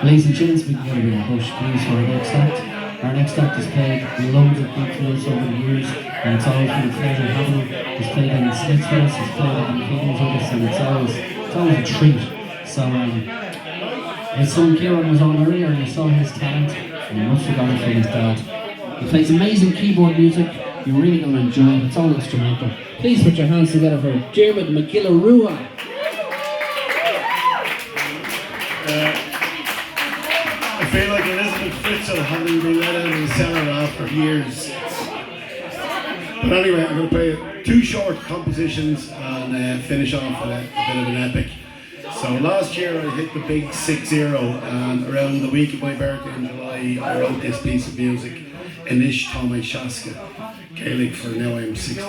Ladies and gents, we can get a bit of hush please for our next act. Our next act has played loads of big fields over the years, and it's always been a pleasure having him. He's played in Smithfields, he's played in Kings with us, and it's always a treat. So as some Kieran was on earlier, and you saw his talent, and you must have got it from his dad. He plays amazing keyboard music. You're really going to enjoy it. It's all instrumental. Please put your hands together for Dermot McGillarua. I feel like Elizabeth Fritzl having been let out of the cellar after years. But anyway, I'm going to play two short compositions and finish off with a bit of an epic. So last year I hit the big 6-0, and around the week of my birthday in July I wrote this piece of music, Inish Tommy Shaska, Gaelic for Now I'm 60.